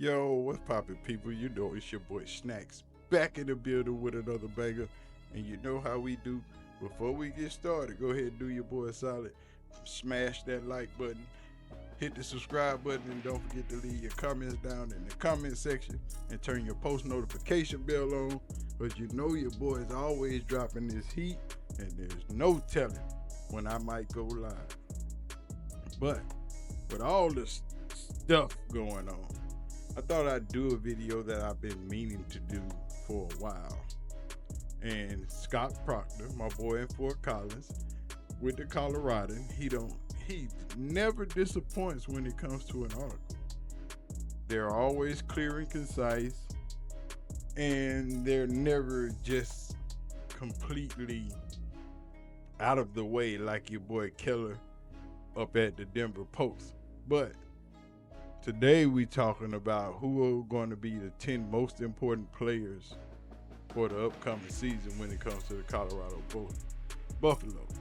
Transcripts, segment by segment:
Yo, what's poppin', people? You know it's your boy Snacks back in the building with another banger. And you know how we do. Before we get started, go ahead and do your boy a solid. Smash that like button, hit the subscribe button, and don't forget to leave your comments down in the comment section and turn your post notification bell on. But you know your boy is always dropping this heat, and there's no telling when I might go live. But with all this stuff going on, I thought I'd do a video that I've been meaning to do for a while. And Scott Proctor, my boy in Fort Collins, with the Colorado, he never disappoints when it comes to an article. They're always clear and concise, and they're never just completely out of the way like your boy Keller up at the Denver Post. But today we talking about who are going to be the 10 most important players for the upcoming season when it comes to the Colorado Buffaloes.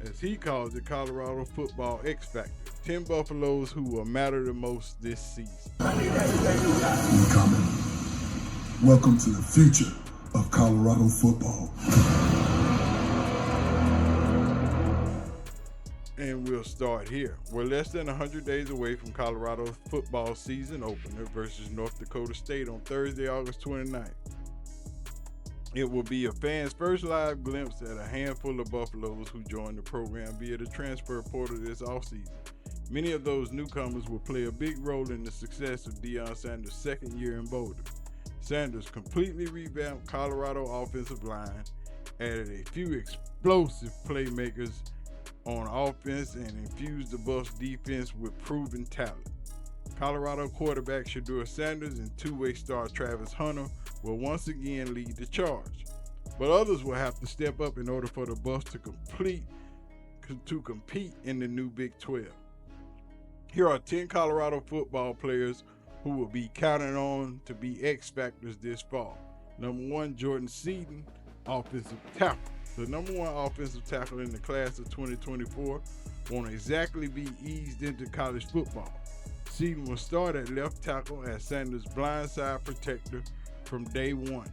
As he calls it, Colorado football X Factor. 10 Buffaloes who will matter the most this season. Incoming. Welcome to the future of Colorado football. And we'll start here. We're less than 100 days away from Colorado's football season opener versus North Dakota State on Thursday, August 29th. It will be a fan's first live glimpse at a handful of Buffaloes who joined the program via the transfer portal this offseason. Many of those newcomers will play a big role in the success of Sanders' second year in Boulder. Sanders completely revamped Colorado offensive line, added a few explosive playmakers on offense, and infused the Buffs defense with proven talent. Colorado quarterback Shedeur Sanders and two-way star Travis Hunter will once again lead the charge. But others will have to step up in order for the Buffs to compete in the new Big 12. Here are 10 Colorado football players who will be counted on to be X Factors this fall. Number 1, Jordan Seaton, offensive tackle. The number 1 offensive tackle in the class of 2024 won't exactly be eased into college football. Seaton will start at left tackle as Sanders' blindside protector from day one,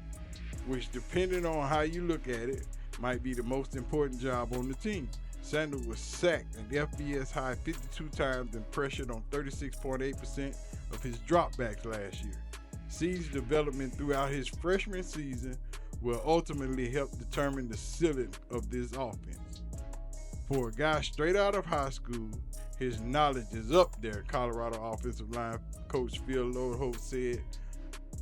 which, depending on how you look at it, might be the most important job on the team. Sanders was sacked an FBS high 52 times and pressured on 36.8% of his dropbacks last year. Seaton's development throughout his freshman season will ultimately help determine the ceiling of this offense. For a guy straight out of high school, his knowledge is up there, Colorado offensive line coach Phil Lodeholt said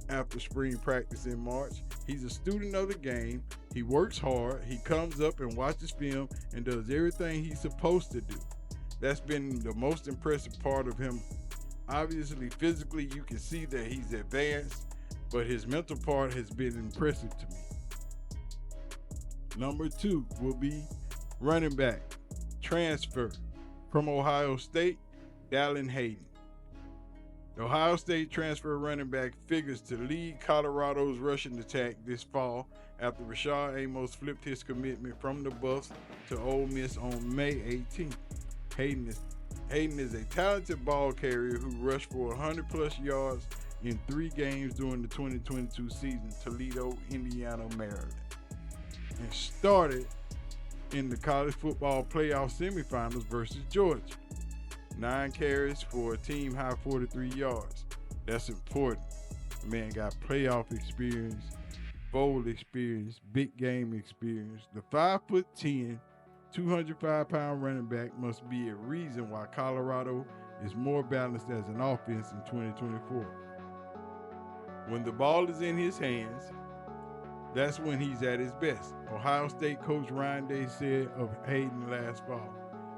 after spring practice in March. He's a student of the game. He works hard. He comes up and watches film and does everything he's supposed to do. That's been the most impressive part of him. Obviously, physically, you can see that he's advanced, but his mental part has been impressive to me. Number 2 will be running back, transfer from Ohio State, Dallin Hayden. The Ohio State transfer running back figures to lead Colorado's rushing attack this fall after Rashad Amos flipped his commitment from the Buffs to Ole Miss on May 18th. Hayden is a talented ball carrier who rushed for 100-plus yards in 3 games during the 2022 season, Toledo, Indiana, Maryland, and started in the college football playoff semifinals versus Georgia. 9 carries for a team high 43 yards. That's important. The man got playoff experience, bowl experience, big game experience. The 5'10", 205-pound running back must be a reason why Colorado is more balanced as an offense in 2024. When the ball is in his hands, that's when he's at his best. Ohio State coach Ryan Day said of Hayden last fall,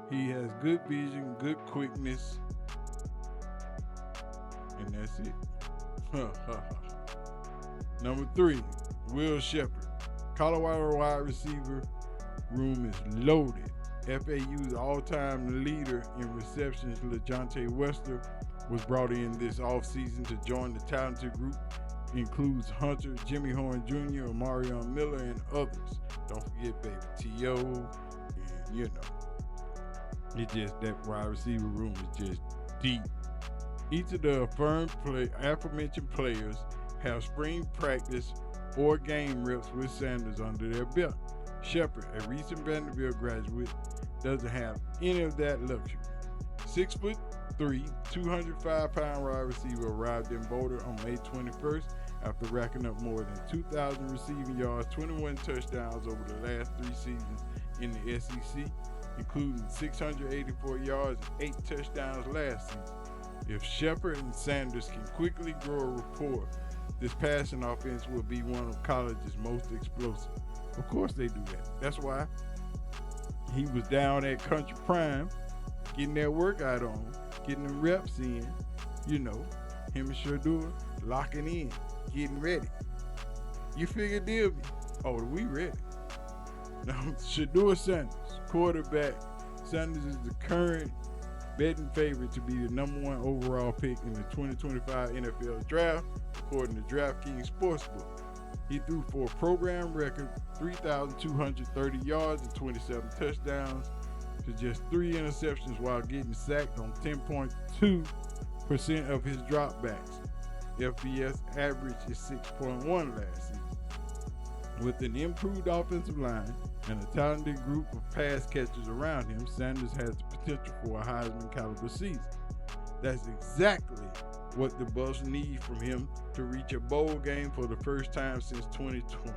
he has good vision, good quickness, and that's it. Number 3, Will Shepherd. Colorado wide receiver room is loaded. FAU's all-time leader in receptions, LeJontay Wester, was brought in this offseason to join the talented group. Includes Hunter, Jimmy Horn Jr., Marion Miller, and others. Don't forget Baby T.O., and it's just that wide receiver room is just deep. Each of the aforementioned players have spring practice or game reps with Sanders under their belt. Shepard, a recent Vanderbilt graduate, doesn't have any of that luxury. 6'3", 205-pound wide receiver arrived in Boulder on May 21st after racking up more than 2,000 receiving yards, 21 touchdowns over the last 3 seasons in the SEC, including 684 yards and 8 touchdowns last season. If Shepard and Sanders can quickly grow a rapport, this passing offense will be one of college's most explosive. Of course they do that. That's why he was down at coachprime, getting that workout on, getting the reps in, him and Shedeur locking in, getting ready. You figured they'll be, we ready. Now, Shedeur Sanders, quarterback. Sanders is the current betting favorite to be the #1 overall pick in the 2025 NFL Draft, according to DraftKings Sportsbook. He threw for a program record 3,230 yards and 27 touchdowns to just 3 interceptions while getting sacked on 10.2% of his dropbacks. FBS average is 6.1 last season. With an improved offensive line and a talented group of pass catchers around him, Sanders has the potential for a Heisman caliber season. That's exactly what the Bucs need from him to reach a bowl game for the first time since 2020.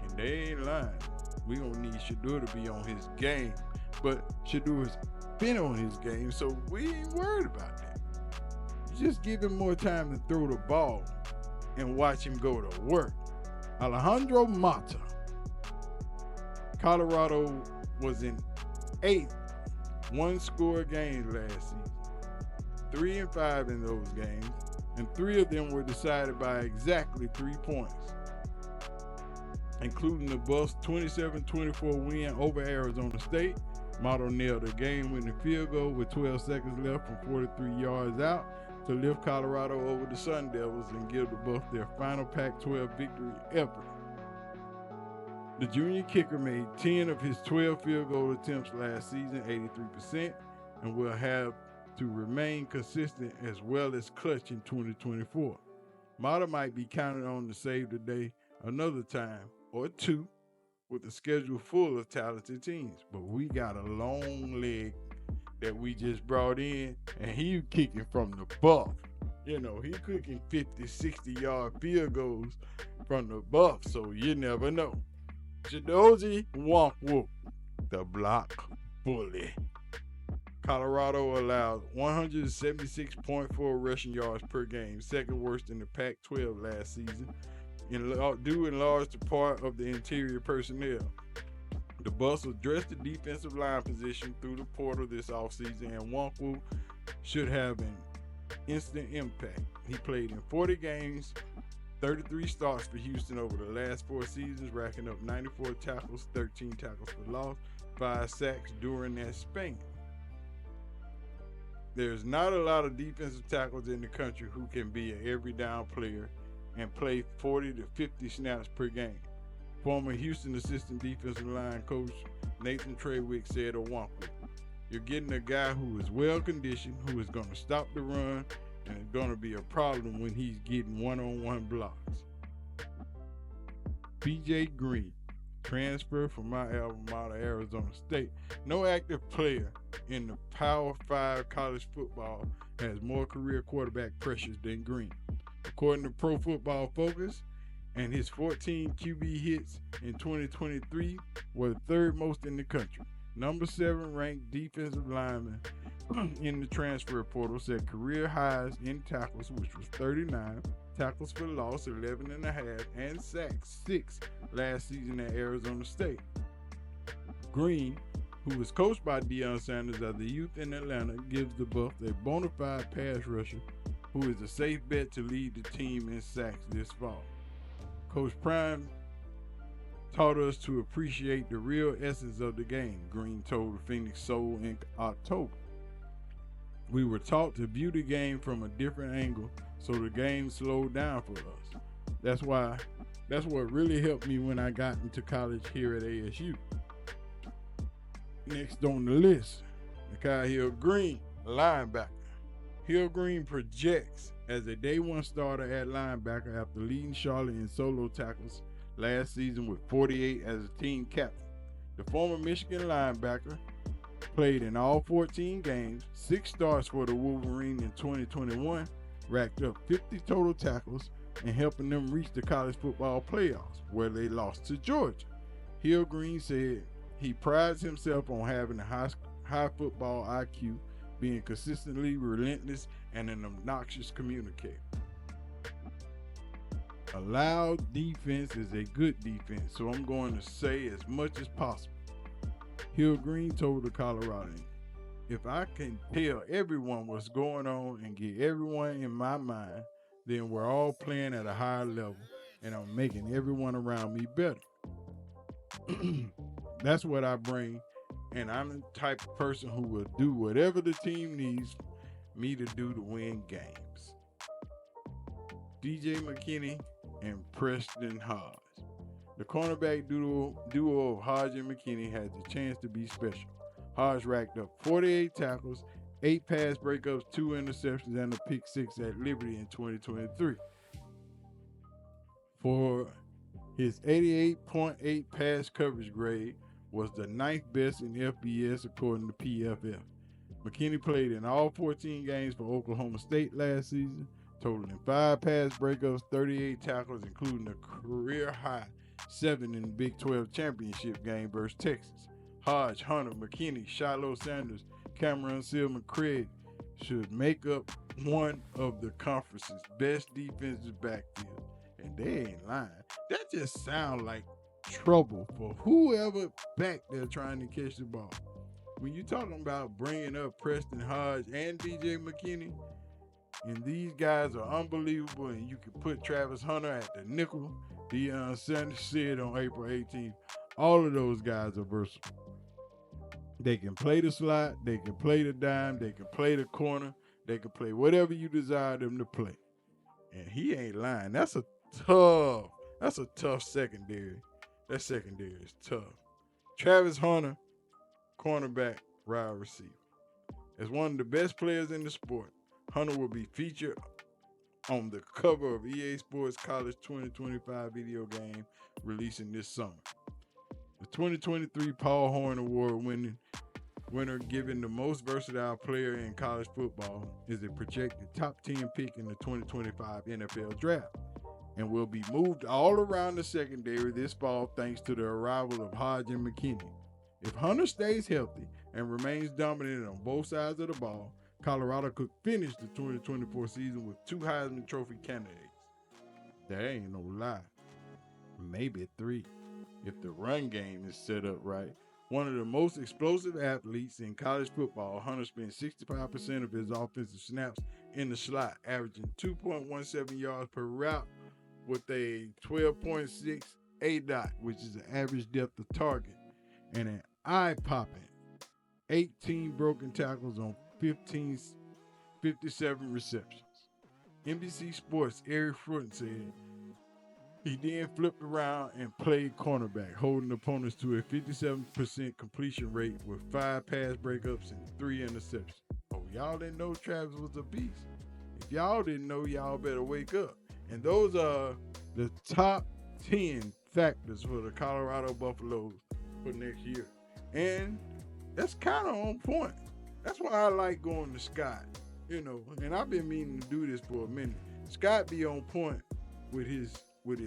And they ain't lying. We gonna need Shedeur to be on his game. But Shedeur's been on his game, so we ain't worried about that. Just give him more time to throw the ball and watch him go to work. Alejandro Mata. Colorado was in 8 one-score games last season. 3-5 in those games, and 3 of them were decided by exactly 3 points, including the Bucs' 27-24 win over Arizona State. Mata nailed a game-winning field goal with 12 seconds left from 43 yards out to lift Colorado over the Sun Devils and give the Bucs their final Pac-12 victory ever. The junior kicker made 10 of his 12 field goal attempts last season, 83%, and will have to remain consistent as well as clutch in 2024. Mata might be counted on to save the day another time or 2 with a schedule full of talented teams. But we got a long leg that we just brought in, and he kicking from the buff. He cooking 50, 60-yard field goals from the buff, so you never know. Chidozie Nwankwo, the block bully. Colorado allowed 176.4 rushing yards per game, second worst in the Pac-12 last season, due in large part of the interior personnel. The Bucs addressed the defensive line position through the portal this offseason, and Nwankwo should have an instant impact. He played in 40 games, 33 starts for Houston over the last 4 seasons, racking up 94 tackles, 13 tackles for loss, 5 sacks during that span. There's not a lot of defensive tackles in the country who can be an every down player and play 40 to 50 snaps per game. Former Houston assistant defensive line coach Nathan Trawick said of Nwankwo, "You're getting a guy who is well conditioned, who is going to stop the run, and it's going to be a problem when he's getting one-on-one blocks." B.J. Green, transfer from my alma mater, Arizona State. No active player in the Power 5 college football has more career quarterback pressures than Green. According to Pro Football Focus, and his 14 QB hits in 2023 were the 3rd most in the country. Number 7 ranked defensive lineman in the transfer portal set career highs in tackles, which was 39, tackles for loss 11.5, and sacks 6 last season at Arizona State. Green, who was coached by Deion Sanders as a youth in Atlanta, gives the Bucs a bona fide pass rusher who is a safe bet to lead the team in sacks this fall. Coach Prime taught us to appreciate the real essence of the game, Green told the Phoenix Soul in October. We were taught to view the game from a different angle, so the game slowed down for us. That's what really helped me when I got into college here at ASU. Next on the list, Nikhil Green, linebacker. Hill Green projects as a day one starter at linebacker after leading Charlotte in solo tackles last season with 48 as a team captain. The former Michigan linebacker played in all 14 games, 6 starts for the Wolverine in 2021, racked up 50 total tackles, and helping them reach the college football playoffs, where they lost to Georgia. Hill Green said he prides himself on having a high football IQ, being consistently relentless and an obnoxious communicator. A loud defense is a good defense, so I'm going to say as much as possible. Hill Green told the Coloradian, if I can tell everyone what's going on and get everyone in my mind, then we're all playing at a higher level and I'm making everyone around me better. That's what I bring, and I'm the type of person who will do whatever the team needs me to do to win games. DJ McKinney and Preston Hodge. The cornerback duo of Hodge and McKinney had the chance to be special. Hodge racked up 48 tackles, 8 pass breakups, 2 interceptions, and a pick 6 at Liberty in 2023. For his 88.8 pass coverage grade was the 9th best in FBS according to PFF. McKinney played in all 14 games for Oklahoma State last season, totaling 5 pass breakups, 38 tackles, including a career-high 7 in the Big 12 championship game versus Texas. Hodge, Hunter, McKinney, Shiloh Sanders, Cameron Silman, Craig should make up one of the conference's best defensive backfield. And they ain't lying. That just sounds like trouble for whoever back there trying to catch the ball. When you're talking about bringing up Preston Hodge and DJ McKinney, and these guys are unbelievable, and you can put Travis Hunter at the nickel. Deionsanders said on April 18th, all of those guys are versatile. They can play the slot, they can play the dime, they can play the corner, they can play whatever you desire them to play. And he ain't lying. That's a tough secondary. That secondary is tough. Travis Hunter, cornerback, wide receiver. As one of the best players in the sport, Hunter will be featured on the cover of EA Sports College 2025 video game releasing this summer. The 2023 Paul Horn Award winner given the most versatile player in college football is a projected top 10 pick in the 2025 NFL Draft and will be moved all around the secondary this fall thanks to the arrival of Hodge and McKinney. If Hunter stays healthy and remains dominant on both sides of the ball, Colorado could finish the 2024 season with 2 Heisman Trophy candidates. That ain't no lie. Maybe 3, if the run game is set up right. One of the most explosive athletes in college football, Hunter spent 65% of his offensive snaps in the slot, averaging 2.17 yards per route with a 12.6 ADOT, which is the average depth of target, and an eye-popping 18 broken tackles on 57 receptions. NBC Sports' Eric Fruin said he then flipped around and played cornerback, holding opponents to a 57% completion rate with 5 pass breakups and 3 interceptions. Oh, y'all didn't know Travis was a beast. If y'all didn't know, y'all better wake up. And those are the top 10 factors for the Colorado Buffaloes for next year. And that's kind of on point. That's why I like going to Scott, and I've been meaning to do this for a minute. Scott be on point with his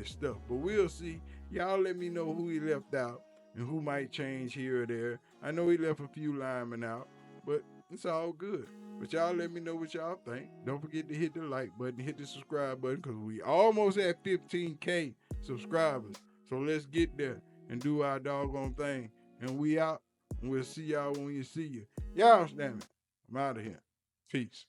stuff, but we'll see. Y'all let me know who he left out and who might change here or there. I know he left a few linemen out, but it's all good. But y'all let me know what y'all think. Don't forget to hit the like button, hit the subscribe button, because we almost at 15K subscribers. So let's get there and do our doggone thing. And we out, and we'll see y'all when we see you. Y'all, damn it. I'm out of here. Peace.